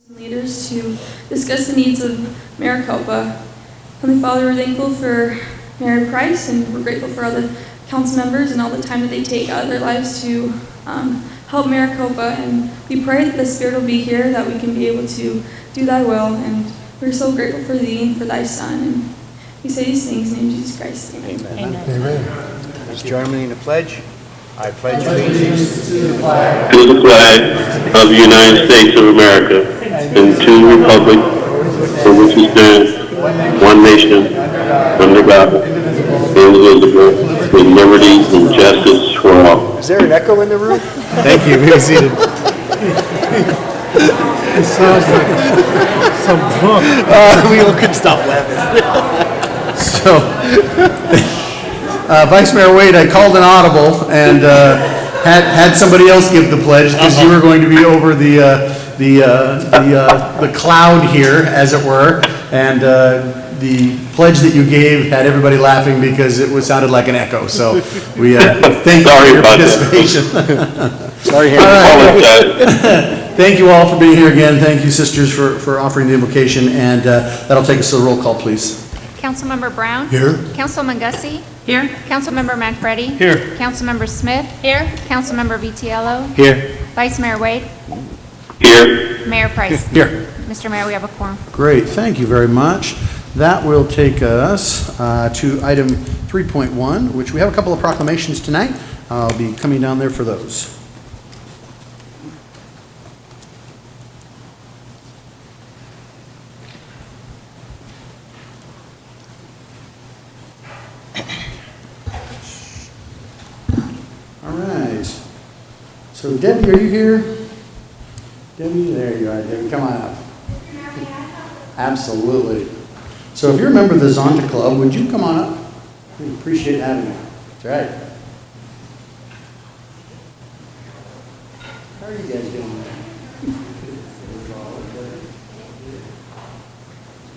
Leaders to discuss the needs of Maricopa. Heavenly Father, we're thankful for Mayor Price, and we're grateful for all the council members and all the time that they take out of their lives to help Maricopa. And we pray that the Spirit will be here, that we can be able to do thy will. And we're so grateful for thee and for thy Son. And we say these things in the name of Jesus Christ. Amen. Amen. Amen. Let's join me in the pledge. I pledge allegiance to the flag of the United States of America and to the republic for which it stands, one nation, under God, indivisible, with liberty and justice for all. Is there an echo in the room? Thank you. Be seated. It sounds like some book. We all couldn't stop laughing. So, Vice Mayor Wade, I called an audible and had somebody else give the pledge because you were going to be over the cloud here, as it were, and the pledge that you gave had everybody laughing because it sounded like an echo. So we thank you for your participation. Sorry, Henry. Thank you all for being here again. Thank you, sisters, for offering the invocation, and that'll take us to a roll call, please. Councilmember Brown? Here. Councilman Gussie? Here. Councilmember Manfredi? Here. Councilmember Smith? Here. Councilmember Vitiello? Here. Vice Mayor Wade? Here, Mayor Price? Here. Mr. Mayor, we have a quorum. Great, thank you very much. That will take us to item 3.1, which we have a couple of proclamations tonight. I'll be coming down there for those. All right. So Debbie, are you here? Debbie, there you are. Debbie, come on up. Absolutely. So if you're a member of the Zonta Club, would you come on up? We appreciate having you. That's right. How are you guys doing?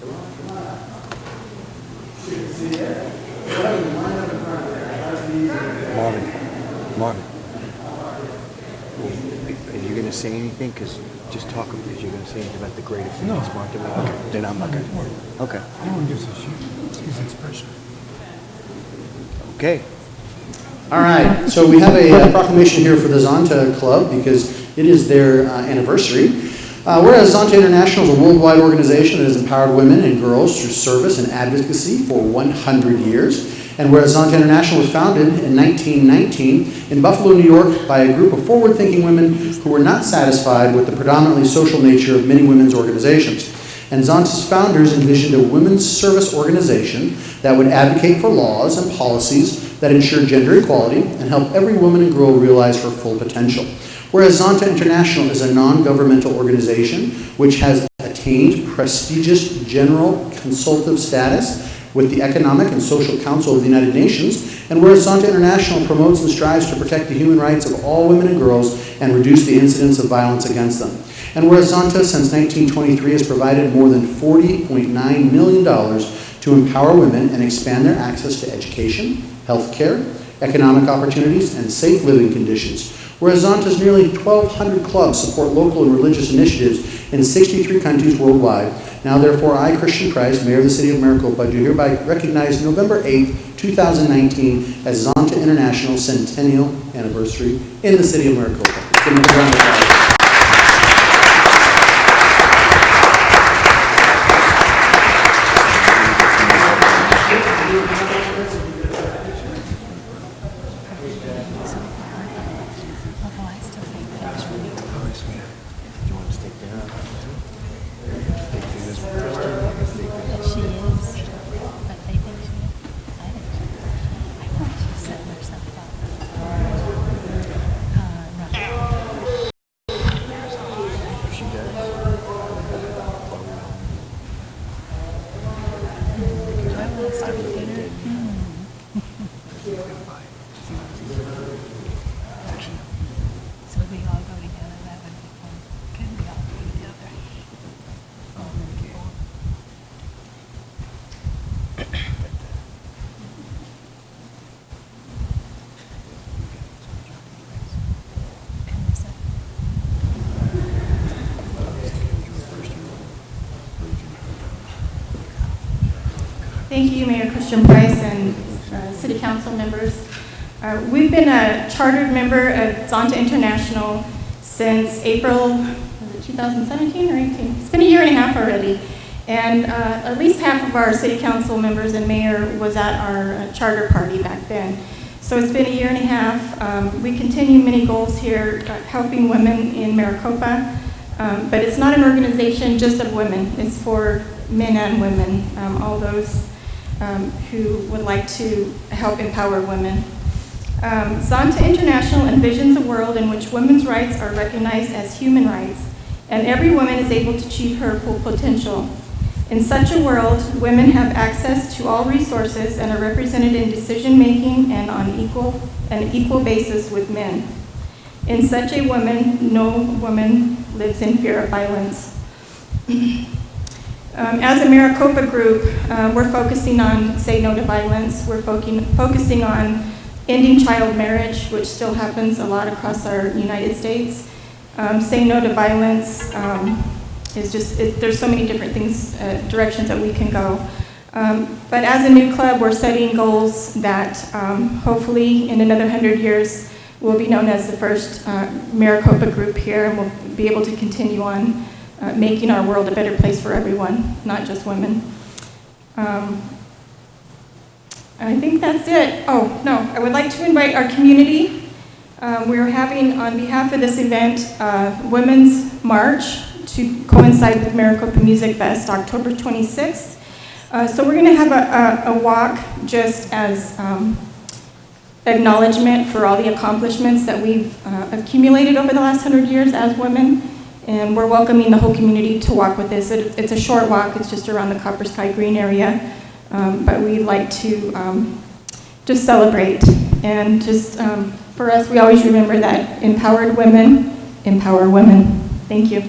Come on up. Good to see you. Marvin. Are you going to say anything? Because just talk because you're going to say anything about the greater Phoenix market. Okay. Then I'm not going to. Okay. No one gives a shit. It's his expression. Okay. All right, so we have a proclamation here for the Zonta Club because it is their anniversary. Whereas Zonta International is a worldwide organization that has empowered women and girls through service and advocacy for 100 years. And whereas Zonta International was founded in 1919 in Buffalo, New York by a group of forward-thinking women who were not satisfied with the predominantly social nature of many women's organizations. And Zonta's founders envisioned a women's service organization that would advocate for laws and policies that ensure gender equality and help every woman and girl realize her full potential. Whereas Zonta International is a non-governmental organization which has attained prestigious general consultative status with the Economic and Social Council of the United Nations, and whereas Zonta International promotes and strives to protect the human rights of all women and girls and reduce the incidence of violence against them. And whereas Zonta, since 1923, has provided more than $40.9 million to empower women and expand their access to education, health care, economic opportunities, and safe living conditions. Whereas Zonta's nearly 1,200 clubs support local and religious initiatives in 63 countries worldwide. Now, therefore, I, Christian Price, Mayor of the City of Maricopa, do hereby recognize November 8th, 2019 as Zonta International Centennial Anniversary in the City of Maricopa. Give me a round of applause. Thank you, Mayor Christian Price and City Council members. We've been a chartered member of Zonta International since April 2017 or 18. It's been a year and a half already. And at least half of our City Council members and Mayor was at our charter party back then. So it's been a year and a half. We continue many goals here, helping women in Maricopa. But it's not an organization just of women. It's for men and women, all those who would like to help empower women. Zonta International envisions a world in which women's rights are recognized as human rights, and every woman is able to achieve her full potential. In such a world, women have access to all resources and are represented in decision-making and on an equal basis with men. In such a woman, no woman lives in fear of violence. As a Maricopa group, we're focusing on Say No to Violence. We're focusing on ending child marriage, which still happens a lot across our United States. Say No to Violence is just, there's so many different things, directions that we can go. But as a new club, we're setting goals that hopefully in another 100 years will be known as the first Maricopa group here, and we'll be able to continue on making our world a better place for everyone, not just women. I think that's it. Oh, no, I would like to invite our community. We're having, on behalf of this event, Women's March to coincide with Maricopa Music Fest, October 26th. So we're gonna have a walk just as acknowledgement for all the accomplishments that we've accumulated over the last 100 years as women. And we're welcoming the whole community to walk with this. It's a short walk, it's just around the Copper Sky Green area. But we'd like to just celebrate. And just for us, we always remember that empowered women empower women. Thank you.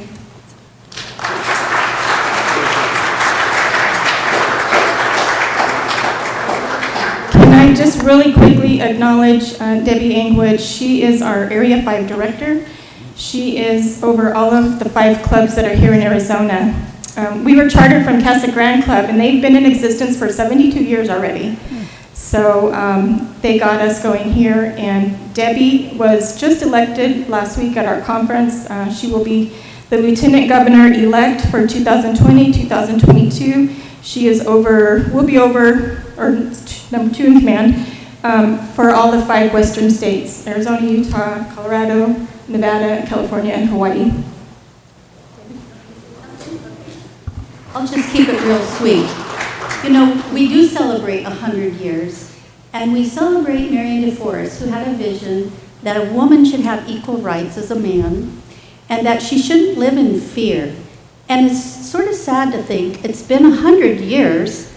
Can I just really quickly acknowledge Debbie Engwood. She is our Area 5 Director. She is over all of the 5 clubs that are here in Arizona. We were chartered from Casa Grande Club, and they've been in existence for 72 years already. So they got us going here, and Debbie was just elected last week at our conference. She will be the Lieutenant Governor-elect for 2020, 2022. She is will be over, or number 2 in command, for all the 5 western states: Arizona, Utah, Colorado, Nevada, California, and Hawaii. I'll just keep it real sweet. You know, we do celebrate 100 years, and we celebrate Marion DeForest, who had a vision that a woman should have equal rights as a man, and that she shouldn't live in fear. And it's sort of sad to think it's been 100 years,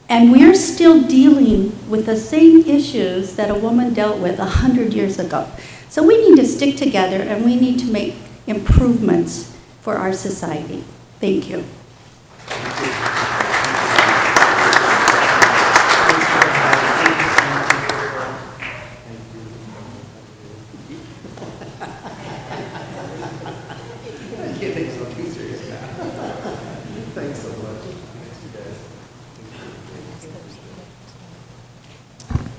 and we're still dealing with the same issues that a woman dealt with 100 years ago. So we need to stick together, and we need to make improvements for our society. Thank you.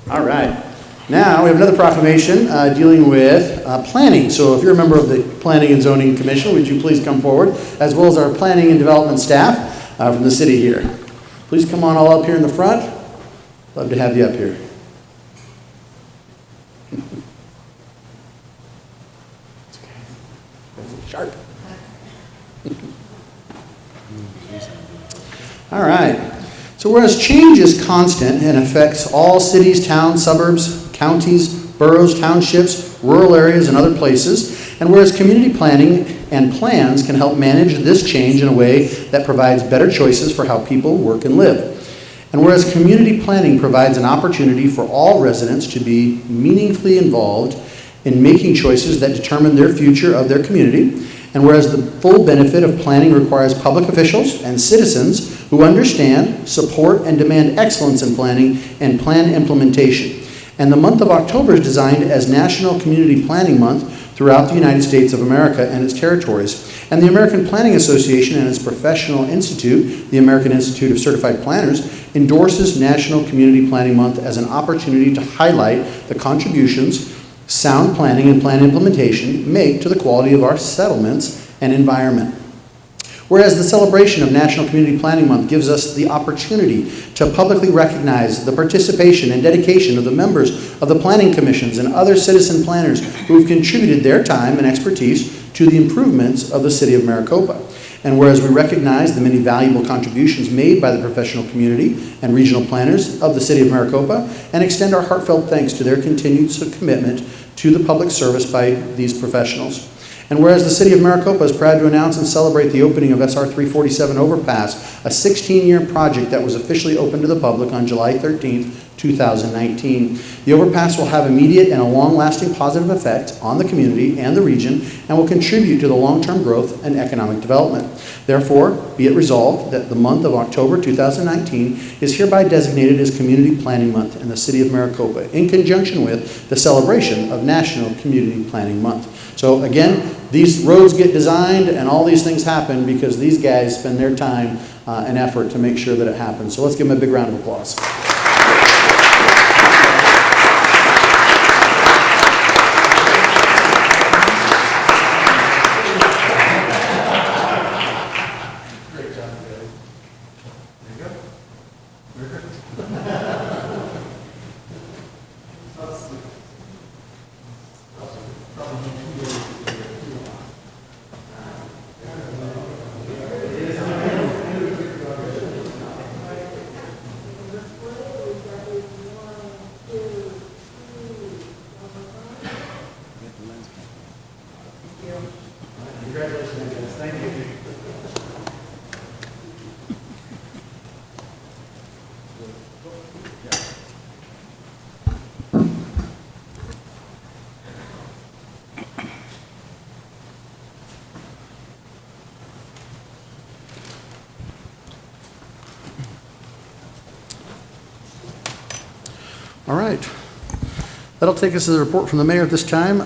All right. Now we have another proclamation dealing with planning. So if you're a member of the Planning and Zoning Commission, would you please come forward, as well as our planning and development staff from the city here. Please come on all up here in the front. Love to have you up here. Sharp. All right. So whereas change is constant and affects all cities, towns, suburbs, counties, boroughs, townships, rural areas, and other places, and whereas community planning and plans can help manage this change in a way that provides better choices for how people work and live. And whereas community planning provides an opportunity for all residents to be meaningfully involved in making choices that determine their future of their community, and whereas the full benefit of planning requires public officials and citizens who understand, support, and demand excellence in planning and plan implementation. And the month of October is designed as National Community Planning Month throughout the United States of America and its territories. And the American Planning Association and its professional institute, the American Institute of Certified Planners, endorses National Community Planning Month as an opportunity to highlight the contributions sound planning and plan implementation make to the quality of our settlements and environment. Whereas the celebration of National Community Planning Month gives us the opportunity to publicly recognize the participation and dedication of the members of the planning commissions and other citizen planners who have contributed their time and expertise to the improvements of the city of Maricopa. And whereas we recognize the many valuable contributions made by the professional community and regional planners of the city of Maricopa and extend our heartfelt thanks to their continued commitment to the public service by these professionals. And whereas the City of Maricopa is proud to announce and celebrate the opening of SR 347 Overpass, a 16-year project that was officially opened to the public on July 13th, 2019. The overpass will have immediate and a long-lasting positive effect on the community and the region and will contribute to the long-term growth and economic development. Therefore, be it resolved that the month of October 2019 is hereby designated as Community Planning Month in the City of Maricopa in conjunction with the celebration of National Community Planning Month. So again, these roads get designed and all these things happen because these guys spend their time and effort to make sure that it happens. So let's give them a big round of applause. All right. That'll take us to the report from the mayor at this time.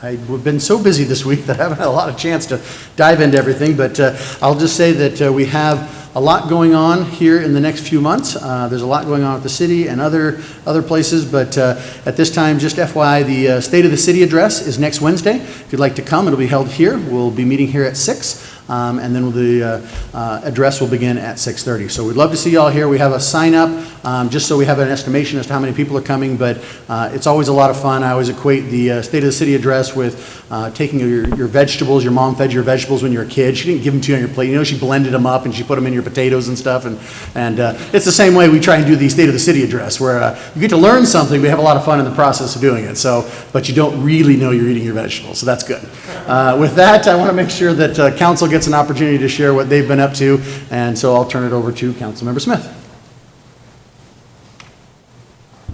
I've been so busy this week that I haven't had a lot of chance to dive into everything, but I'll just say that we have a lot going on here in the next few months. There's a lot going on at the city and other places, but at this time, just FYI, the State of the City address is next Wednesday. If you'd like to come, it'll be held here. We'll be meeting here at 6. And then the address will begin at 6:30. So we'd love to see you all here. We have a sign up just so we have an estimation as to how many people are coming, but it's always a lot of fun. I always equate the State of the City address with taking your vegetables. Your mom fed you your vegetables when you were a kid. She didn't give them to you on your plate. You know, she blended them up and she put them in your potatoes and stuff. And it's the same way we try and do the State of the City address, where you get to learn something, we have a lot of fun in the process of doing it. So, but you don't really know you're eating your vegetables, so that's good. With that, I want to make sure that council gets an opportunity to share what they've been up to, and so I'll turn it over to Councilmember Smith.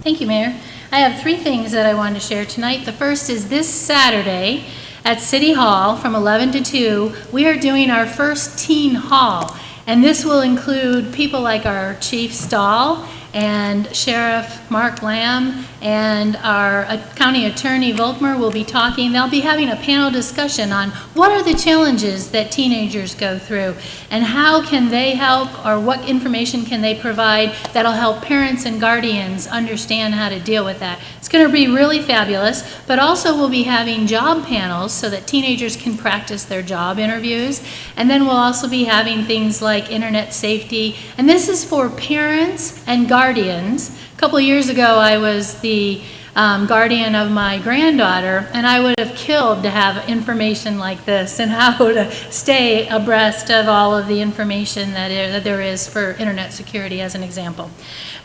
Thank you, Mayor. I have 3 things that I wanted to share tonight. The first is this Saturday at City Hall from 11 to 2, we are doing our first teen hall, and this will include people like our Chief Stahl and Sheriff Mark Lamb and our County Attorney Volkmer will be talking. They'll be having a panel discussion on what are the challenges that teenagers go through and how can they help, or what information can they provide that'll help parents and guardians understand how to deal with that. It's going to be really fabulous, but also we'll be having job panels so that teenagers can practice their job interviews. And then we'll also be having things like internet safety, and this is for parents and guardians. A couple of years ago, I was the guardian of my granddaughter, and I would have killed to have information like this and how to stay abreast of all of the information that there is for internet security, as an example.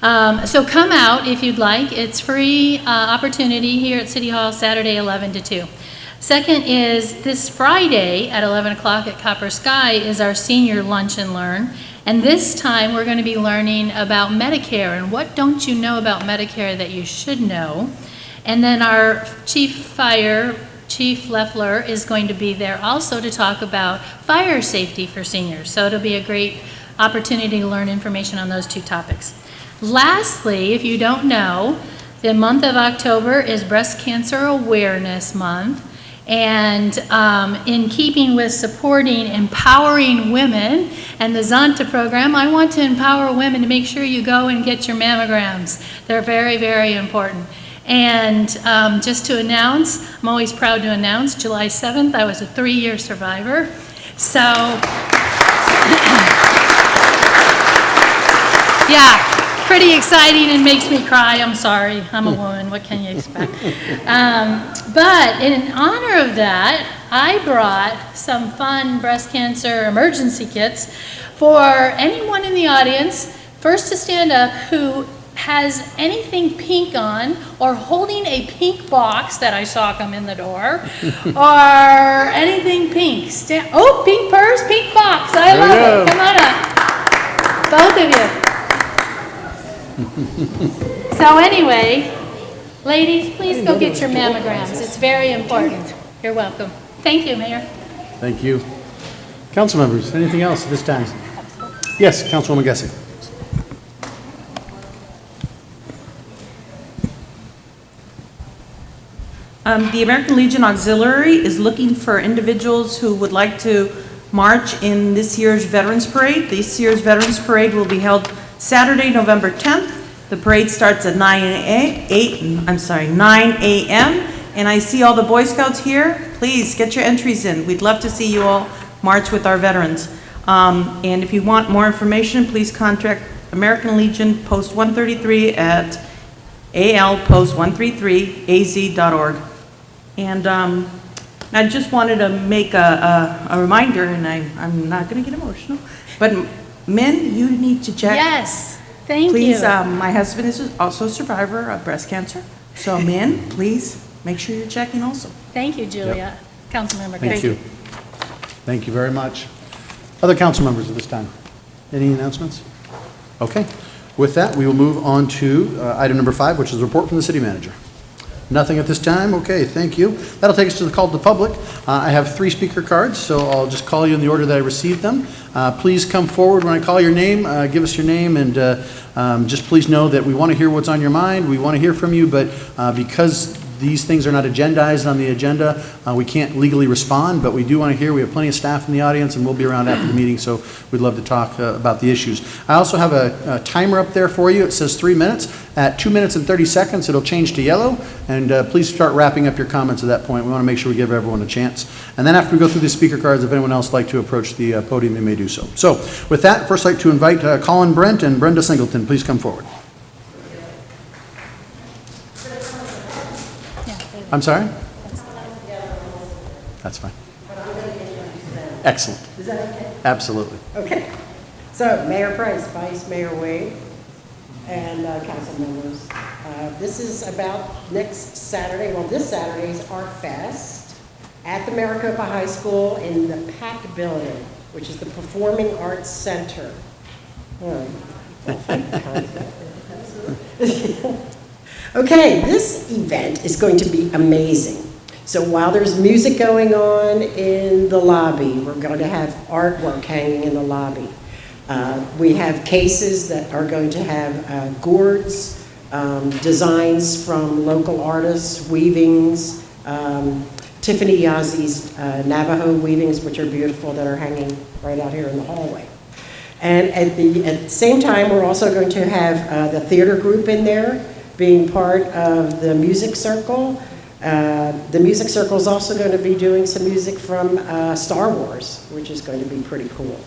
So come out if you'd like. It's free opportunity here at City Hall, Saturday 11 to 2. Second is this Friday at 11 o'clock at Copper Sky is our senior lunch and learn. And this time we're going to be learning about Medicare and what don't you know about Medicare that you should know. And then our Chief Fire, Chief Leffler, is going to be there also to talk about fire safety for seniors. So it'll be a great opportunity to learn information on those 2 topics. Lastly, if you don't know, The month of October is Breast Cancer Awareness Month. And in keeping with supporting empowering women and the Zonta program, I want to empower women to make sure you go and get your mammograms. They're very, very important. And just to announce, I'm always proud to announce, July 7th, I was a 3-year survivor. So, yeah. Pretty exciting and makes me cry. I'm sorry. I'm a woman. What can you expect? But in honor of that, I brought some fun breast cancer emergency kits for anyone in the audience, first to stand up, who has anything pink on or holding a pink box that I saw come in the door or anything pink. Oh, pink purse, pink box. I love it. Come on up. Both of you. So anyway, ladies, please go get your mammograms. It's very important. You're welcome. Thank you, Mayor. Thank you. Council members, anything else at this time? Yes, Councilwoman Gessie. The American Legion Auxiliary is looking for individuals who would like to march in this year's Veterans Parade. This year's Veterans Parade will be held Saturday, November 10th. The parade starts at 9 a.m. And I see all the Boy Scouts here. Please get your entries in. We'd love to see you all march with our veterans. And if you want more information, please contact American Legion Post 133 at alpost133az.org. And I just wanted to make a reminder, and I'm not going to get emotional, but men, you need to check. Yes, thank Please, you. my husband is also a survivor of breast cancer. So men, please make sure you're checking also. Thank you, Julia. Councilmember. Thank you. Thank you very much. Other council members at this time? Any announcements? Okay. With that, we will move on to item number 5, which is the report from the city manager. Nothing at this time? Okay, thank you. That'll take us to the call to the public. I have 3 speaker cards, so I'll just call you in the order that I received them. Please come forward when I call your name. Give us your name, and just please know that we want to hear what's on your mind. We want to hear from you, but because these things are not agendized on the agenda, we can't legally respond, but we do want to hear. We have plenty of staff in the audience, and we'll be around after the meeting, so we'd love to talk about the issues. I also have a timer up there for you. It says 3 minutes. At 2 minutes and 30 seconds, it'll change to yellow, and please start wrapping up your comments at that point. We want to make sure we give everyone a chance. And then after we go through the speaker cards, if anyone else would like to approach the podium, they may do so. So with that, first I'd like to invite Colin Brent and Brenda Singleton. Please come forward. I'm sorry? That's fine. Excellent. Is that okay? Absolutely. Okay. So Mayor Price, Vice Mayor Wade, and council members. This is about next Saturday. Well, this Saturday is Art Fest at the Maricopa High School in the PAC building, which is the Performing Arts Center. Okay, this event is going to be amazing. So while there's music going on in the lobby, we're going to have artwork hanging in the lobby. We have cases that are going to have gourds, designs from local artists, weavings, Tiffany Yazzi's Navajo weavings, which are beautiful, that are hanging right out here in the hallway. And at the same time, we're also going to have the theater group in there, being part of the music circle. The music circle is also going to be doing some music from Star Wars, which is going to be pretty cool.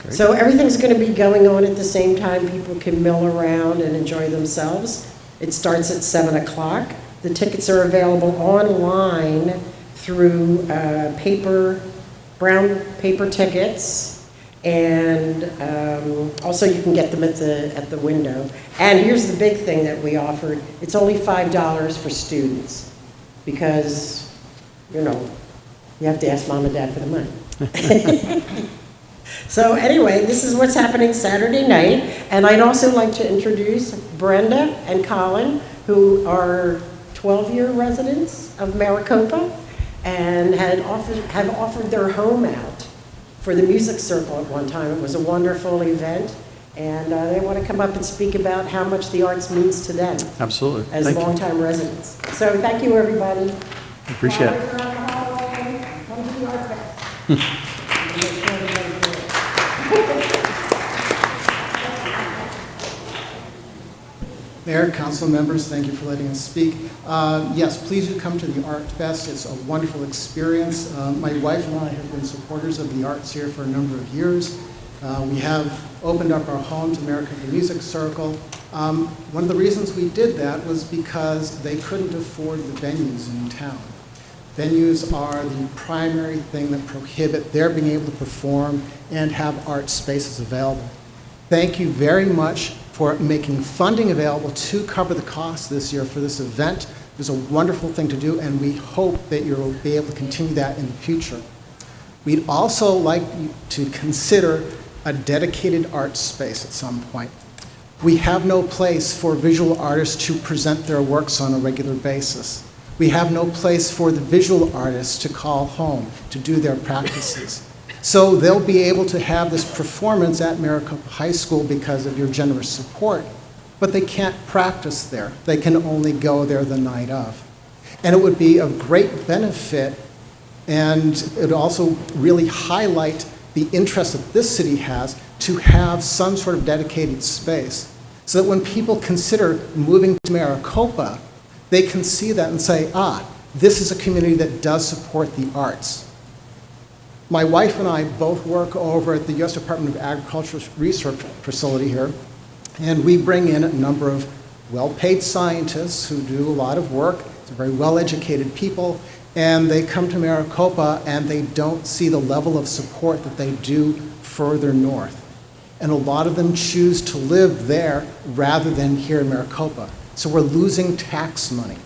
So everything's going to be going on at the same time. People can mill around and enjoy themselves. It starts at 7 o'clock. The tickets are available online through brown paper tickets. And also you can get them at the window. And here's the big thing that we offered. It's only $5 for students because, you know, you have to ask mom and dad for the money. So anyway, this is what's happening Saturday night. And I'd also like to introduce Brenda and Colin, who are 12-year residents of Maricopa and have offered their home out for the music circle at one time. It was a wonderful event, And they want to come up and speak about how much the arts means to them Absolutely. as Thank you. longtime residents. So thank you, everybody. Appreciate it. Flowers around the hallway. Come to the Art Fest. Mayor, council members, thank you for letting us speak. Yes, please do come to the Art Fest. It's a wonderful experience. My wife and I have been supporters of the arts here for a number of years. We have opened up our home to Maricopa Music Circle. One of the reasons we did that was because they couldn't afford the venues in town. Venues are the primary thing that prohibit their being able to perform and have art spaces available. Thank you very much for making funding available to cover the cost this year for this event. It was a wonderful thing to do, and we hope that you'll be able to continue that in the future. We'd also like you to consider a dedicated art space at some point. We have no place for visual artists to present their works on a regular basis. We have no place for the visual artists to call home to do their practices. So they'll be able to have this performance at Maricopa High School because of your generous support, but they can't practice there. They can only go there the night of. And it would be of great benefit, and it would also really highlight the interest that this city has to have some sort of dedicated space, so that when people consider moving to Maricopa, they can see that and say, this is a community that does support the arts. My wife and I both work over at the U.S. Department of Agriculture's research facility here, and we bring in a number of well-paid scientists who do a lot of work. They're very well-educated people, and they come to Maricopa and they don't see the level of support that they do further north. And a lot of them choose to live there rather than here in Maricopa. So we're losing tax money.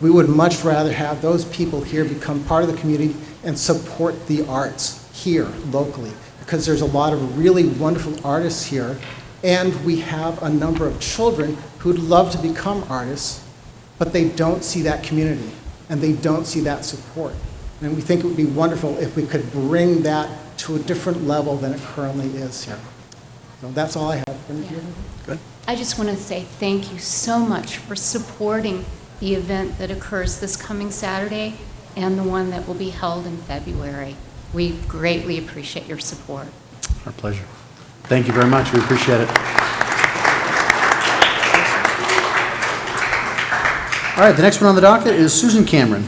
We would much rather have those people here become part of the community and support the arts here locally, because there's a lot of really wonderful artists here, and we have a number of children who'd love to become artists, but they don't see that community and they don't see that support. And we think it would be wonderful if we could bring that to a different level than it currently is here. So that's all I have. Good. I just want to say thank you so much for supporting the event that occurs this coming Saturday and the one that will be held in February. We greatly appreciate your support. Our pleasure. Thank you very much. We appreciate it. All right, the next one on the docket is Susan Cameron.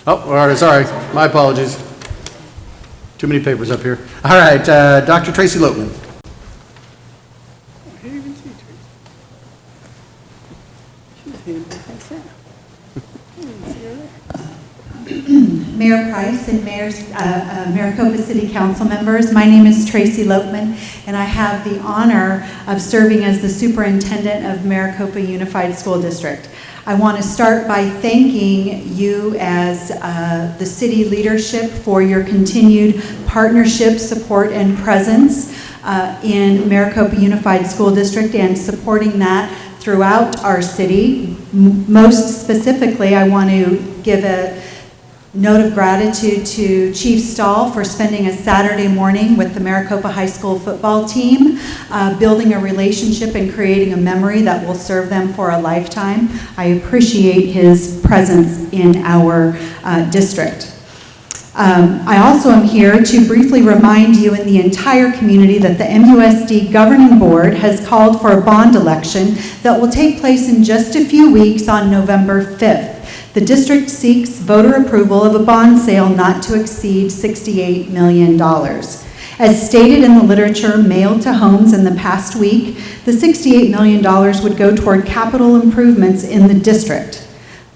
Oh, all right, sorry. My apologies. Too many papers up here. All right, Dr. Tracy Loatman. Mayor Price and Maricopa City Council members, my name is Tracy Loatman, and I have the honor of serving as the Superintendent of Maricopa Unified School District. I want to start by thanking you as the city leadership for your continued partnership, support, and presence in Maricopa Unified School District and supporting that throughout our city. Most specifically, I want to give a note of gratitude to Chief Stahl for spending a Saturday morning with the Maricopa High School football team, building a relationship and creating a memory that will serve them for a lifetime. I appreciate his presence in our district. I also am here to briefly remind you and the entire community that the MUSD Governing Board has called for a bond election that will take place in just a few weeks on November 5th. The district seeks voter approval of a bond sale not to exceed $68 million. As stated in the literature mailed to homes in the past week, the $68 million would go toward capital improvements in the district.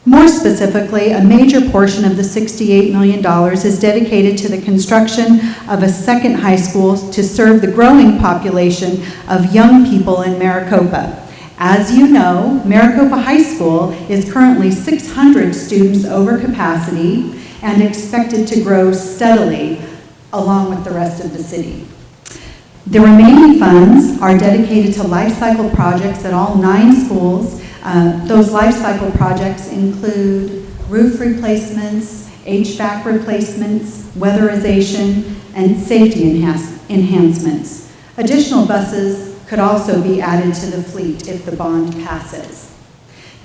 More specifically, a major portion of the $68 million is dedicated to the construction of a second high school to serve the growing population of young people in Maricopa. As you know, Maricopa High School is currently 600 students over capacity and expected to grow steadily along with the rest of the city. The remaining funds are dedicated to life cycle projects at all 9 schools. Those life cycle projects include roof replacements, HVAC replacements, weatherization, and safety enhancements. Additional buses could also be added to the fleet if the bond passes.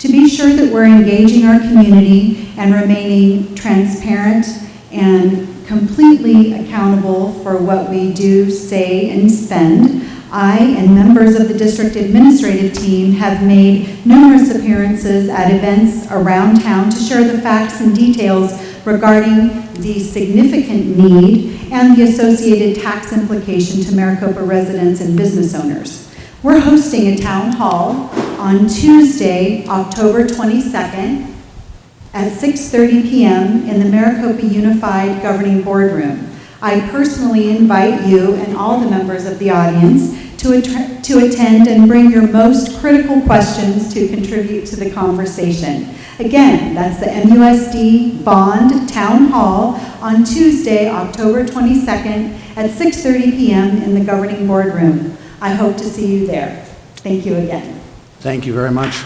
To be sure that we're engaging our community and remaining transparent and completely accountable for what we do, say, and spend, I and members of the district administrative team have made numerous appearances at events around town to share the facts and details regarding the significant need and the associated tax implication to Maricopa residents and business owners. We're hosting a town hall on Tuesday, October 22nd at 6:30 p.m. in the Maricopa Unified Governing Boardroom. I personally invite you and all the members of the audience to attend and bring your most critical questions to contribute to the conversation. Again, that's the MUSD Bond Town Hall on Tuesday, October 22nd at 6:30 p.m. in the Governing Boardroom. I hope to see you there. Thank you again. Thank you very much.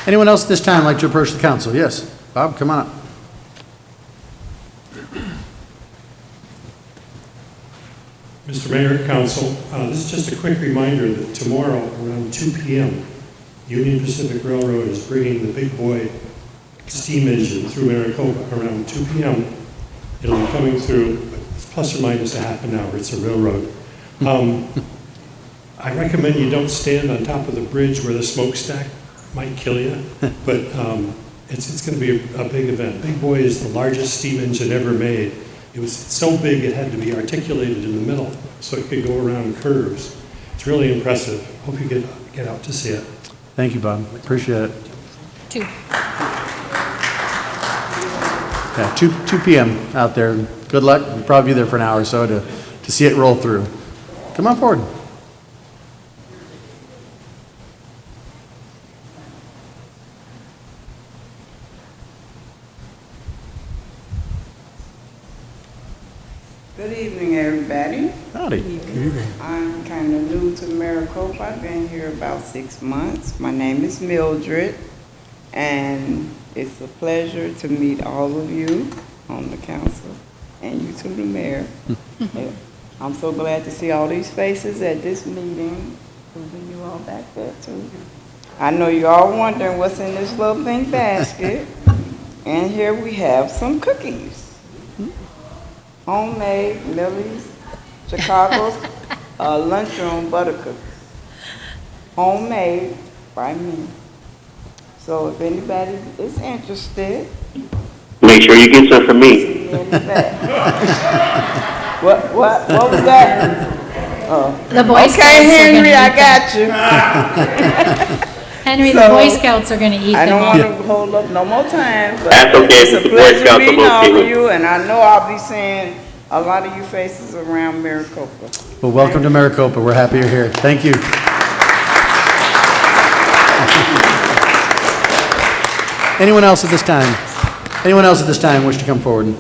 Anyone else at this time like to approach the council? Yes, Bob, come on up. Mr. Mayor, Council, this is just a quick reminder that tomorrow around 2 p.m., Union Pacific Railroad is bringing the big boy steam engine through Maricopa around 2 p.m. It'll be coming through plus or minus a half an hour. It's a railroad. I recommend you don't stand on top of the bridge where the smokestack might kill you, but it's going to be a big event. Big Boy is the largest steam engine ever made. It was so big it had to be articulated in the middle so it could go around curves. It's really impressive. Hope you get out to see it. Thank you, Bob. Appreciate it. 2. Yeah, 2 p.m. out there. Good luck. You'll probably be there for an hour or so to see it roll through. Come on forward. Good evening, everybody. Howdy. Good evening. I'm kind of new to Maricopa. I've been here about 6 months. My name is Mildred, and it's a pleasure to meet all of you on the council and you too, the mayor. I'm so glad to see all these faces at this meeting, including you all back there too. I know you're all wondering what's in this little pink basket, and here we have some cookies. Homemade Millie's Chicago's lunchroom butter cookies. Homemade by me. So if anybody is interested, make sure you get some for me. see me in the back. What was that? Oh. The Boy Scouts okay, are Henry, gonna I eat got you. Henry, the So, Boy Scouts are going to eat I don't them all. want to hold up no more time, but That's okay, it's a the Boy pleasure Scouts are meeting all okay of with you, and I know I'll be seeing a lot of you faces around Maricopa. Well, welcome to Maricopa. We're happy you're here. Thank you. Anyone else at this time? Anyone else at this time wish to come forward?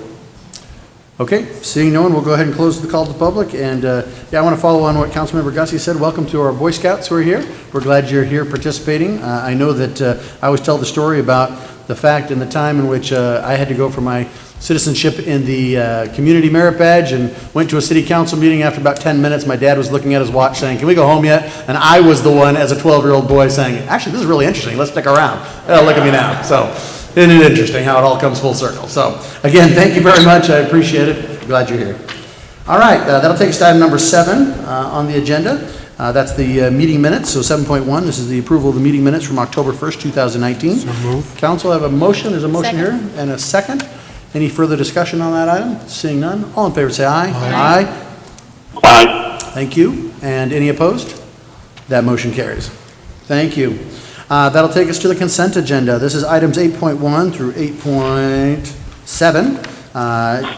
Okay, seeing no one, we'll go ahead and close the call to the public. And I want to follow on what Councilmember Gussie said. Welcome to our Boy Scouts who are here. We're glad you're here participating. I know that I always tell the story about the fact and the time in which I had to go for my citizenship in the community merit badge and went to a city council meeting. After about 10 minutes, my dad was looking at his watch saying, "Can we go home yet?" And I was the one as a 12-year-old boy saying, "Actually, this is really interesting. Let's stick around." Oh, look at me now. So isn't it interesting how it all comes full circle? So again, thank you very much. I appreciate it. Glad you're here. All right, that'll take us to item number 7 on the agenda. That's the meeting minutes. So 7.1, this is the approval of the meeting minutes from October 1st, 2019. So moved. Council, have a motion. There's a motion Second. here and a second. Any further discussion on that item? Seeing none. All in favor say aye. Aye. Thank you. And any opposed? That motion carries. Thank you. That'll take us to the consent agenda. This is items 8.1 through 8.7.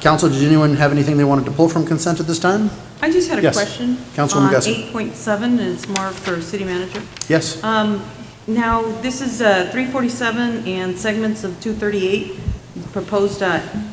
Council, did anyone have anything they wanted to pull from consent at this time? I just had a Yes. question. Councilwoman Gussie. 8.7 is more for city manager. Yes. Now, this is 347 and segments of 238, proposed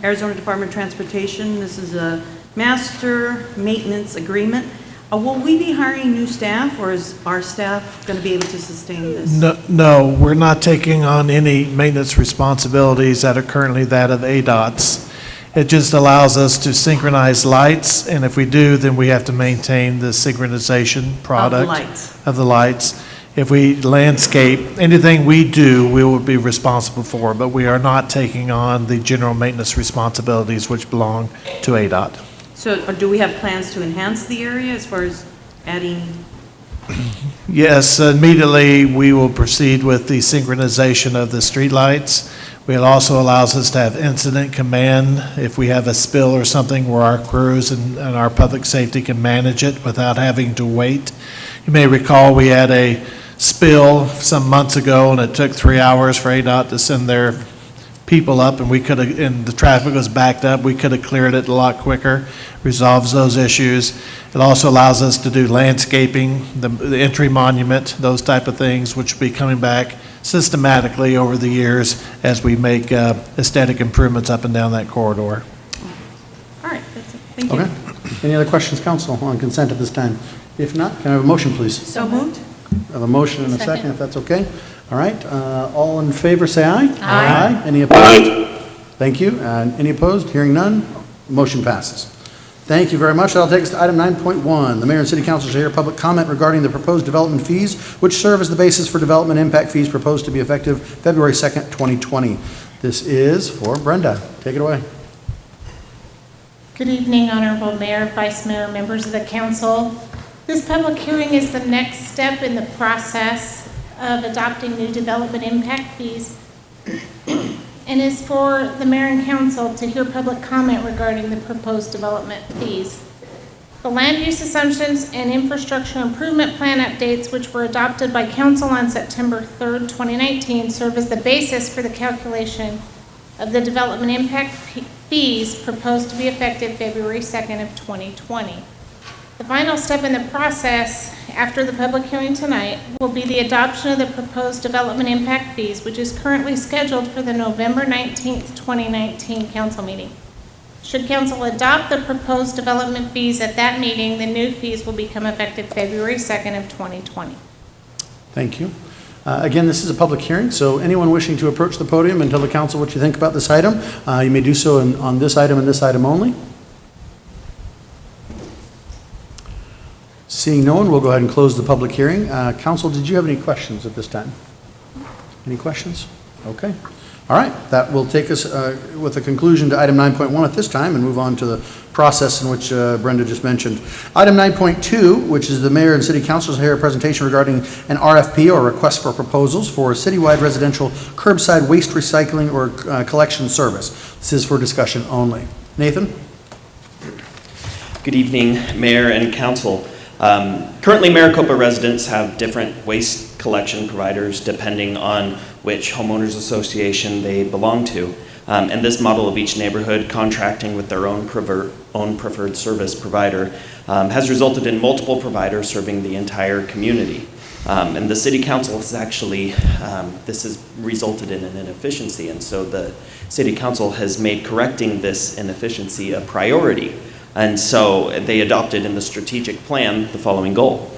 Arizona Department of Transportation. This is a master maintenance agreement. Will we be hiring new staff, or is our staff going to be able to sustain this? No, we're not taking on any maintenance responsibilities that are currently that of ADOT's. It just allows us to synchronize lights, and if we do, then we have to maintain the synchronization product of the lights. If we landscape, anything we do, we will be responsible for, but we are not taking on the general maintenance responsibilities which belong to ADOT. So do we have plans to enhance the area as far as adding? Yes, immediately we will proceed with the synchronization of the streetlights. It also allows us to have incident command if we have a spill or something where our crews and our public safety can manage it without having to wait. You may recall we had a spill some months ago and it took 3 hours for ADOT to send their people up, and we could have, and the traffic was backed up, we could have cleared it a lot quicker, resolves those issues. It also allows us to do landscaping, the entry monument, those type of things, which will be coming back systematically over the years as we make aesthetic improvements up and down that corridor. All right, that's it. Thank you. Okay. Any other questions, council, on consent at this time? If not, can I have a motion, please? So moved. I have a motion and a second, if that's okay. All right, all in favor, say aye. Aye. Any opposed? Thank you. And any opposed? Hearing none, motion passes. Thank you very much. That'll take us to item 9.1. The mayor and city council shall hear public comment regarding the proposed development fees, which serve as the basis for development impact fees proposed to be effective February 2nd, 2020. This is for Brenda. Take it away. Good evening, Honorable Mayor, Vice Mayor, members of the council. This public hearing is the next step in the process of adopting new development impact fees and is for the mayor and council to hear public comment regarding the proposed development fees. The land use assumptions and infrastructure improvement plan updates, which were adopted by council on September 3rd, 2019, serve as the basis for the calculation of the development impact fees proposed to be effective February 2nd of 2020. The final step in the process after the public hearing tonight will be the adoption of the proposed development impact fees, which is currently scheduled for the November 19th, 2019 council meeting. Should council adopt the proposed development fees at that meeting, the new fees will become effective February 2nd of 2020. Thank you. Again, this is a public hearing, so anyone wishing to approach the podium and tell the council what you think about this item, you may do so on this item and this item only. Seeing no one, we'll go ahead and close the public hearing. Council, did you have any questions at this time? Any questions? Okay. All right. That will take us with a conclusion to item 9.1 at this time and move on to the process in which Brenda just mentioned. Item 9.2, which is the mayor and city council's here presentation regarding an RFP or request for proposals for a citywide residential curbside waste recycling or collection service. This is for discussion only. Nathan? Good evening, Mayor and Council. Currently, Maricopa residents have different waste collection providers depending on which homeowners association they belong to. And this model of each neighborhood contracting with their own preferred service provider has resulted in multiple providers serving the entire community. And the city council has actually, this has resulted in an inefficiency, and so the city council has made correcting this inefficiency a priority. And so they adopted in the strategic plan the following goal.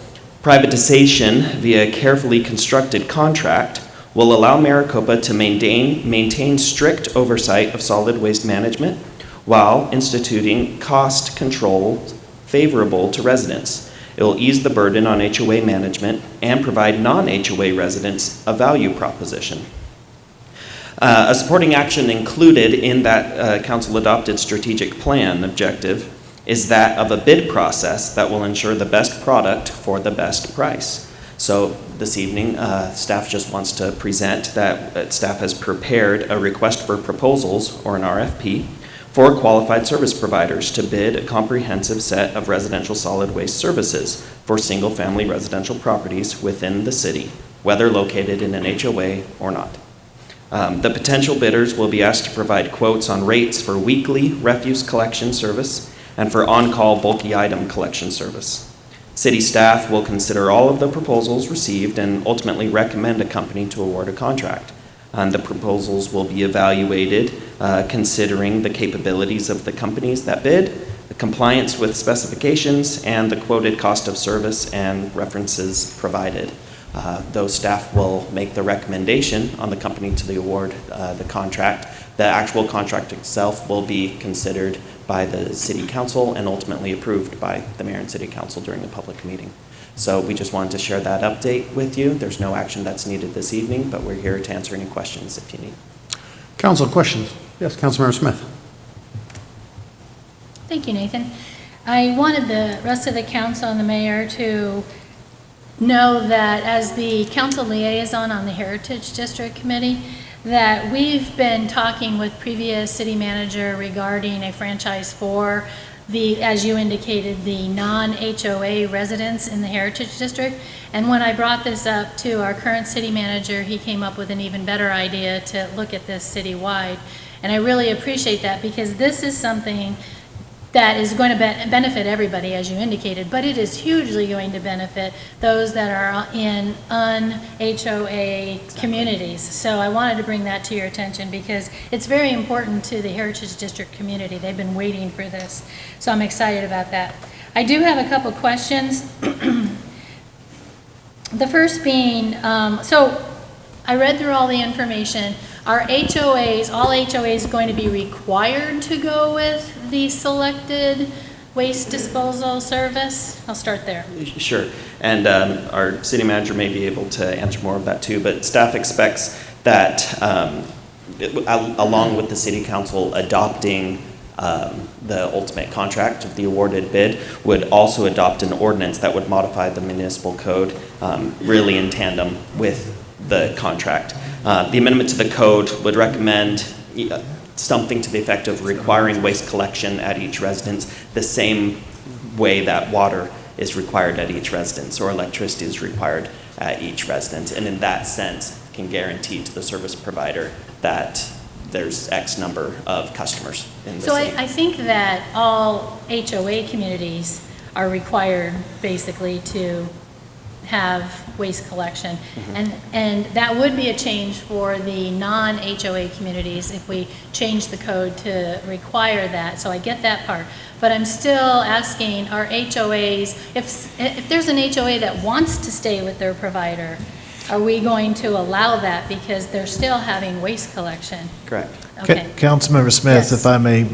Privatization via carefully constructed contract will allow Maricopa to maintain strict oversight of solid waste management while instituting cost controls favorable to residents. It will ease the burden on HOA management and provide non-HOA residents a value proposition. A supporting action included in that council-adopted strategic plan objective is that of a bid process that will ensure the best product for the best price. So this evening, staff just wants to present that staff has prepared a request for proposals, or an RFP, for qualified service providers to bid a comprehensive set of residential solid waste services for single-family residential properties within the city, whether located in an HOA or not. The potential bidders will be asked to provide quotes on rates for weekly refuse collection service and for on-call bulky item collection service. City staff will consider all of the proposals received and ultimately recommend a company to award a contract. And the proposals will be evaluated considering the capabilities of the companies that bid, the compliance with specifications, and the quoted cost of service and references provided. Those staff will make the recommendation on the company to the award the contract. The actual contract itself will be considered by the City Council and ultimately approved by the Mayor and City Council during the public meeting. So we just wanted to share that update with you. There's no action that's needed this evening, but we're here to answer any questions if you need. Council, questions? Yes, Councilmember Smith. Thank you, Nathan. I wanted the rest of the council and the mayor to know that as the council liaison on the Heritage District Committee, that we've been talking with previous city manager regarding a franchise for the, as you indicated, the non-HOA residents in the Heritage District. And when I brought this up to our current city manager, he came up with an even better idea to look at this citywide. And I really appreciate that, because this is something that is going to benefit everybody, as you indicated, but it is hugely going to benefit those that are in un-HOA communities. So I wanted to bring that to your attention, because it's very important to the Heritage District community. They've been waiting for this, so I'm excited about that. I do have a couple questions. The first being, so I read through all the information. Are HOAs, all HOAs, going to be required to go with the selected waste disposal service? I'll start there. Sure, and our city manager may be able to answer more of that too, but staff expects that along with the city council adopting the ultimate contract of the awarded bid, would also adopt an ordinance that would modify the municipal code really in tandem with the contract. The amendment to the code would recommend something to the effect of requiring waste collection at each residence the same way that water is required at each residence or electricity is required at each residence, and in that sense can guarantee to the service provider that there's X number of customers in the city. I think that all HOA communities are required basically to have waste collection. And that would be a change for the non-HOA communities if we change the code to require that. So I get that part. But I'm still asking, are HOAs, if there's an HOA that wants to stay with their provider, are we going to allow that because they're still having waste collection? Correct. Okay. Councilmember Smith, Yes. if I may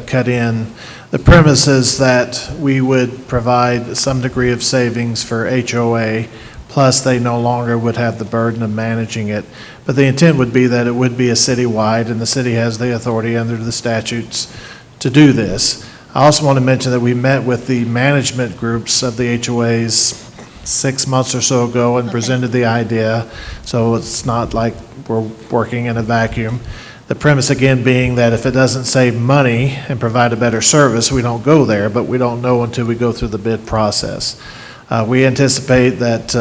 cut in, the premise is that we would provide some degree of savings for HOA, plus they no longer would have the burden of managing it. But the intent would be that it would be a citywide, and the city has the authority under the statutes to do this. I also want to mention that we met with the management groups of the HOAs 6 months or so ago and presented the idea, so it's not like we're working in a vacuum. The premise again being that if it doesn't save money and provide a better service, we don't go there, but we don't know until we go through the bid process. We anticipate that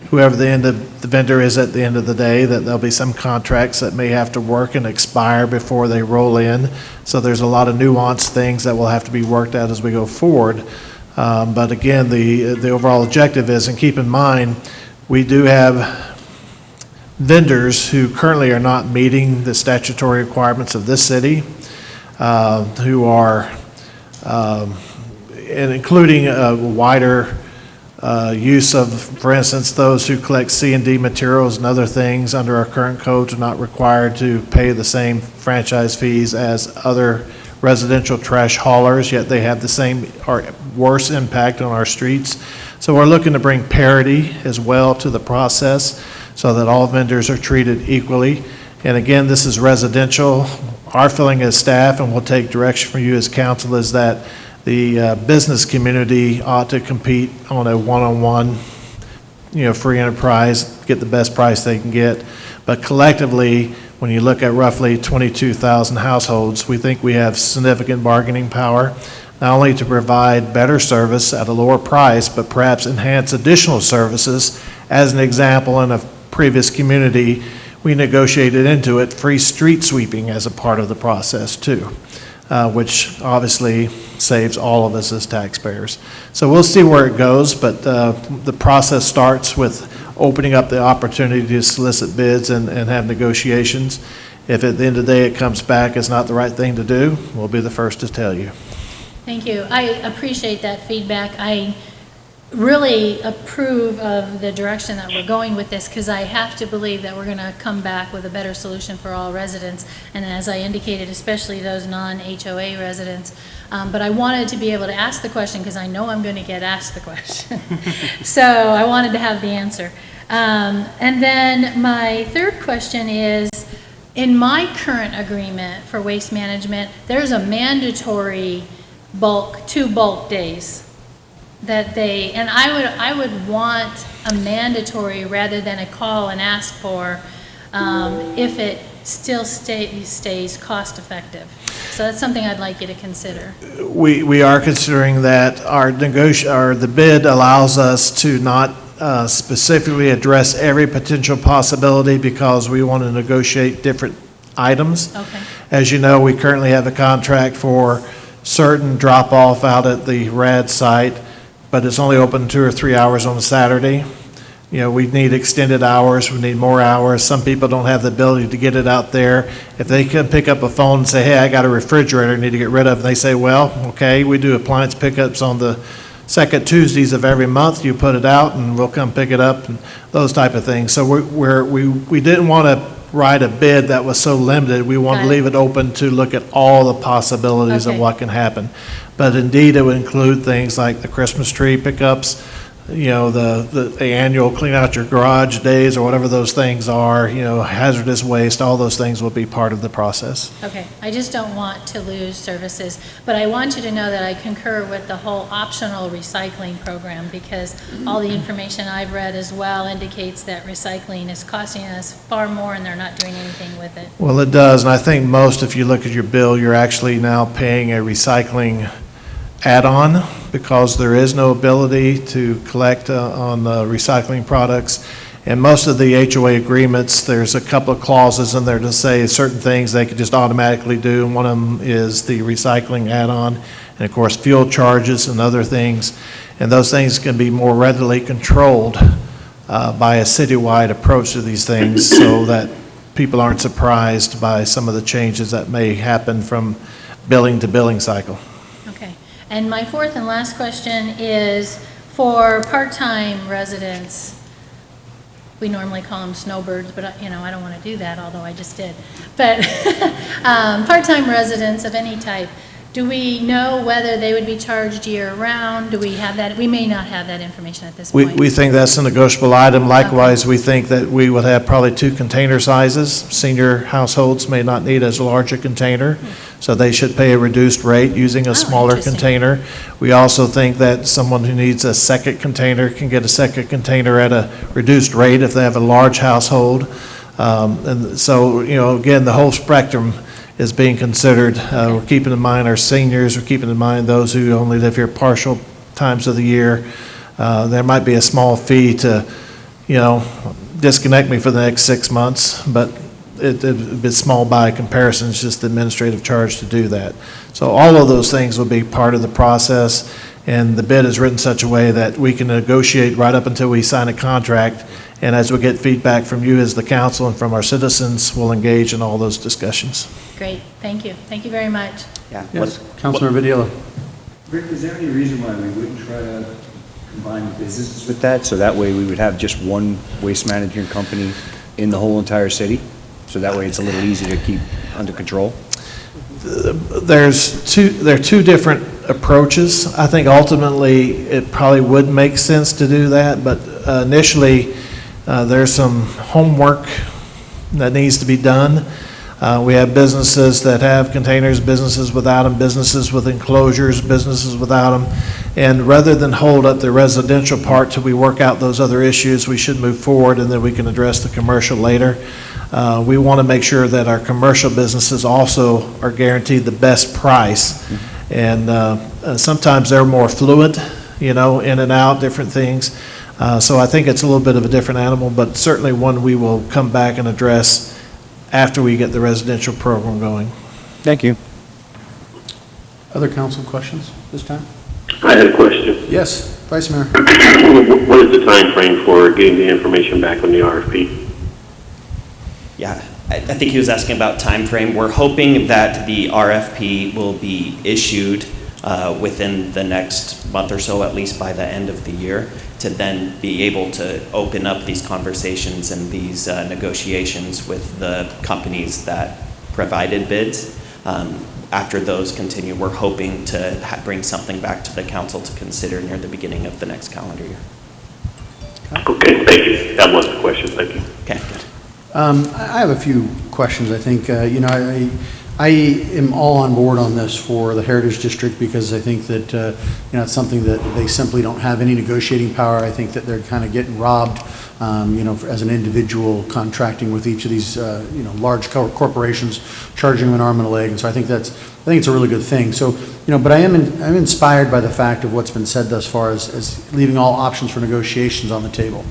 whoever the vendor is at the end of the day, that there'll be some contracts that may have to work and expire before they roll in. So there's a lot of nuanced things that will have to be worked out as we go forward. But again, the overall objective is, and keep in mind, we do have vendors who currently are not meeting the statutory requirements of this city, who are, and including a wider use of, for instance, those who collect C&D materials and other things under our current codes are not required to pay the same franchise fees as other residential trash haulers, yet they have the same or worse impact on our streets. So we're looking to bring parity as well to the process so that all vendors are treated equally. And again, this is residential. Our feeling as staff, and we'll take direction from you as council, is that the business community ought to compete on a one-on-one, free enterprise, get the best price they can get. But collectively, when you look at roughly 22,000 households, we think we have significant bargaining power, not only to provide better service at a lower price, but perhaps enhance additional services. As an example, in a previous community, we negotiated into it free street sweeping as a part of the process too, which obviously saves all of us as taxpayers. So we'll see where it goes, but the process starts with opening up the opportunity to solicit bids and have negotiations. If at the end of the day it comes back as not the right thing to do, we'll be the first to tell you. Thank you. I appreciate that feedback. I really approve of the direction that we're going with this because I have to believe that we're going to come back with a better solution for all residents. And as I indicated, especially those non-HOA residents. But I wanted to be able to ask the question because I know I'm going to get asked the question. So I wanted to have the answer. And then my third question is, in my current agreement for waste management, there's a mandatory two bulk days that they, and I would want a mandatory rather than a call and ask for if it still stays cost effective. So that's something I'd like you to consider. We are considering that the bid allows us to not specifically address every potential possibility because we want to negotiate different items. Okay. As you know, we currently have a contract for certain drop-off out at the RAD site, but it's only open 2 or 3 hours on a Saturday. You know, we need extended hours, we need more hours. Some people don't have the ability to get it out there. If they can pick up a phone and say, hey, I got a refrigerator I need to get rid of, and they say, well, okay, we do appliance pickups on the second Tuesdays of every month. You put it out and we'll come pick it up and those type of things. So we didn't want to write a bid that was so limited. We want to leave it open to look at all the possibilities of what can happen. But indeed, it would include things like the Christmas tree pickups, you know, the annual clean out your garage days or whatever those things are, you know, hazardous waste, all those things will be part of the process. Okay, I just don't want to lose services, but I want you to know that I concur with the whole optional recycling program because all the information I've read as well indicates that recycling is costing us far more and they're not doing anything with it. Well, it does, and I think most, if you look at your bill, you're actually now paying a recycling add-on because there is no ability to collect on recycling products. And most of the HOA agreements, there's a couple of clauses in there to say certain things they could just automatically do. And one of them is the recycling add-on, and of course fuel charges and other things. And those things can be more readily controlled by a citywide approach to these things so that people aren't surprised by some of the changes that may happen from billing to billing cycle. Okay. And my fourth and last question is for part-time residents. We normally call them snowbirds, but you know, I don't want to do that, although I just did. But part-time residents of any type, do we know whether they would be charged year-round? Do we have that? We may not have that information at this point. We think that's a negotiable item. Likewise, we think that we would have probably 2 container sizes. Senior households may not need as large a container, so they should pay a reduced rate using a smaller container. We also think that someone who needs a second container can get a second container at a reduced rate if they have a large household. And so, you know, again, the whole spectrum is being considered. We're keeping in mind our seniors, we're keeping in mind those who only live here partial times of the year. There might be a small fee to, you know, disconnect me for the next 6 months, but it's small by comparison. It's just the administrative charge to do that. So all of those things will be part of the process, and the bid is written in such a way that we can negotiate right up until we sign a contract. And as we get feedback from you as the council and from our citizens, we'll engage in all those discussions. Great, thank you. Thank you very much. Yes, Councilor Vidila. Rick, is there any reason why we wouldn't try to combine businesses with that? So that way we would have just one waste management company in the whole entire city? So that way it's a little easier to keep under control? There are 2 different approaches. I think ultimately it probably would make sense to do that, but initially there's some homework that needs to be done. We have businesses that have containers, businesses without them, businesses with enclosures, businesses without them. And rather than hold up the residential part till we work out those other issues, we should move forward and then we can address the commercial later. We want to make sure that our commercial businesses also are guaranteed the best price. And sometimes they're more fluid, you know, in and out, different things. So I think it's a little bit of a different animal, but certainly one we will come back and address after we get the residential program going. Thank you. Other council questions this time? I had a question. Yes, Vice Mayor. What is the time frame for getting the information back on the RFP? Yeah, I think he was asking about time frame. We're hoping that the RFP will be issued within the next month or so, at least by the end of the year, to then be able to open up these conversations and these negotiations with the companies that provided bids. After those continue, we're hoping to bring something back to the council to consider near the beginning of the next calendar year. Okay, thank you. That was the question. Thank you. Okay, good. I have a few questions. I think, I am all on board on this for the Heritage District because I think that, it's something that they simply don't have any negotiating power. I think that they're kind of getting robbed, as an individual contracting with each of these, large corporations, charging them an arm and a leg. And so I think it's a really good thing. So, but I'm inspired by the fact of what's been said thus far as leaving all options for negotiations on the table.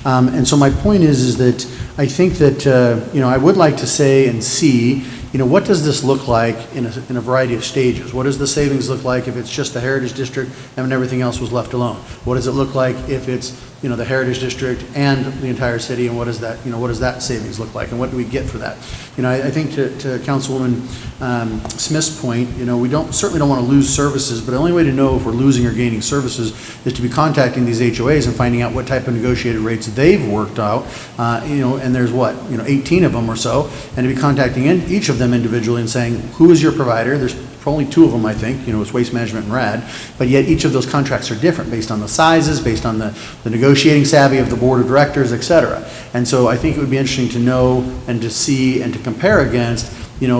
And so my point is that I think that, I would like to say and see, what does this look like in a variety of stages? What does the savings look like if it's just the Heritage District and everything else was left alone? What does it look like if it's, the Heritage District and the entire city, and what does that savings look like, and what do we get for that? I think to Councilwoman Smith's point, we certainly don't want to lose services, but the only way to know if we're losing or gaining services is to be contacting these HOAs and finding out what type of negotiated rates they've worked out, and there's 18 of them or so, and to be contacting each of them individually and saying, who is your provider? There's only two of them, I think, it's Waste Management and RAD, but yet each of those contracts are different based on the sizes, based on the negotiating savvy of the board of directors, et cetera. And so I think it would be interesting to know and to see and to compare against,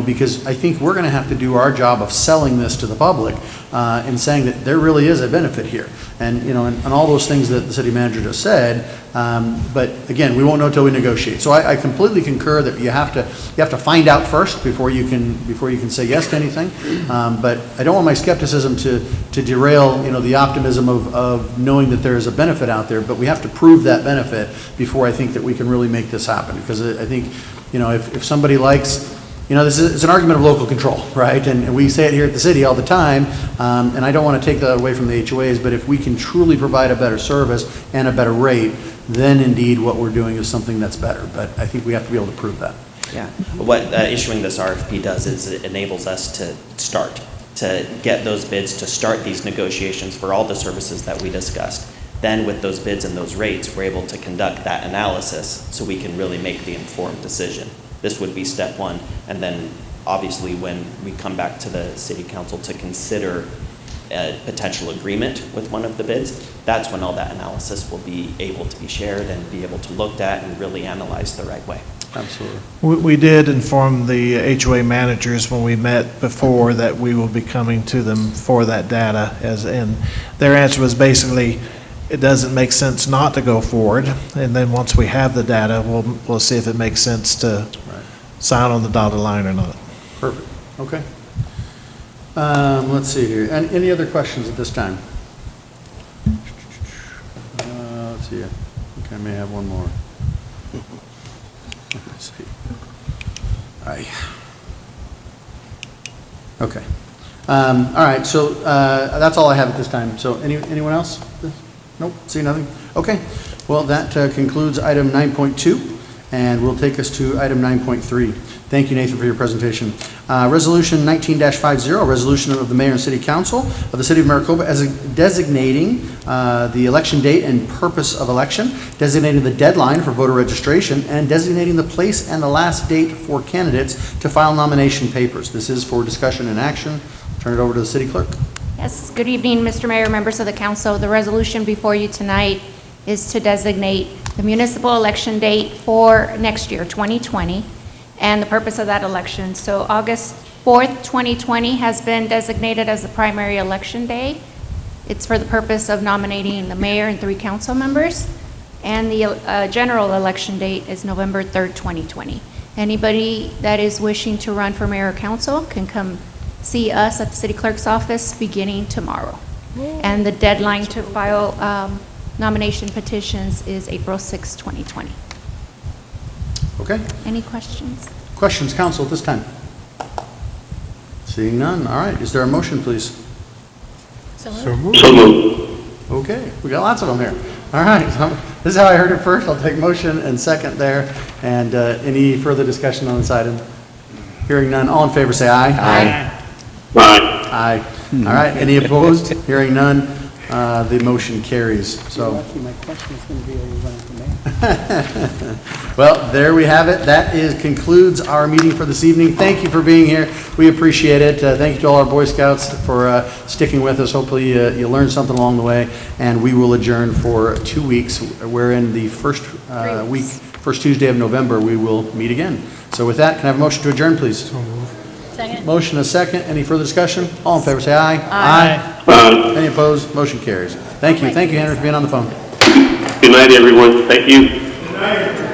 because I think we're going to have to do our job of selling this to the public and saying that there really is a benefit here. And, and all those things that the city manager just said, but again, we won't know till we negotiate. So I completely concur that you have to find out first before you can say yes to anything. But I don't want my skepticism to derail, the optimism of knowing that there is a benefit out there, but we have to prove that benefit before I think that we can really make this happen. Because I think, if somebody likes, it's an argument of local control, right? And we say it here at the city all the time, and I don't want to take that away from the HOAs, but if we can truly provide a better service and a better rate, then indeed what we're doing is something that's better. But I think we have to be able to prove that. Yeah. What issuing this RFP does is it enables us to get those bids, to start these negotiations for all the services that we discussed. Then with those bids and those rates, we're able to conduct that analysis so we can really make the informed decision. This would be step one. And then obviously when we come back to the city council to consider a potential agreement with one of the bids, that's when all that analysis will be able to be shared and be able to looked at and really analyzed the right way. Absolutely. We did inform the HOA managers when we met before that we will be coming to them for that data, and their answer was basically, it doesn't make sense not to go forward, and then once we have the data, we'll see if it makes sense to sign on the dotted line or not. Perfect. Okay. Let's see here. Any other questions at this time? Let's see. I think I may have one more. Let's see. All right. Okay. All right. So that's all I have at this time. So anyone else? Nope. See nothing? Okay. Well, that concludes item 9.2, and we'll take us to item 9.3. Thank you, Nathan, for your presentation. Resolution 19-50, resolution of the Mayor and City Council of the City of Maricopa as designating the election date and purpose of election, designating the deadline for voter registration, and designating the place and the last date for candidates to file nomination papers. This is for discussion and action. Turn it over to the City Clerk. Yes, good evening, Mr. Mayor, members of the council. The resolution before you tonight is to designate the municipal election date for next year, 2020, and the purpose of that election. So August 4th, 2020 has been designated as the primary election day. It's for the purpose of nominating the mayor and 3 council members, and the general election date is November 3rd, 2020. Anybody that is wishing to run for mayor or council can come see us at the city clerk's office beginning tomorrow. And the deadline to file nomination petitions is April 6, 2020. Okay. Any questions? Questions, council, at this time? Seeing none. All right. Is there a motion, please? So moved. So moved. Okay. We got lots of them here. All right. This is how I heard it first. I'll take motion and second there. And any further discussion on this item? Hearing none. All in favor say aye. Aye. Aye. Aye. All right, any opposed? Hearing none, the motion carries. So, My question is going to be, are you running for mayor? well, there we have it. That concludes our meeting for this evening. Thank you for being here. We appreciate it. Thank you to all our Boy Scouts for sticking with us. Hopefully you learned something along the way. And we will adjourn for 2 weeks. Wherein the first first Tuesday of November, we will meet again. So with that, can I have a motion to adjourn, please? Second. Motion a second. Any further discussion? All in favor, say aye. Aye. Any opposed? Motion carries. Thank you. Thank you, Henry, for being on the phone. Good night, everyone. Thank you.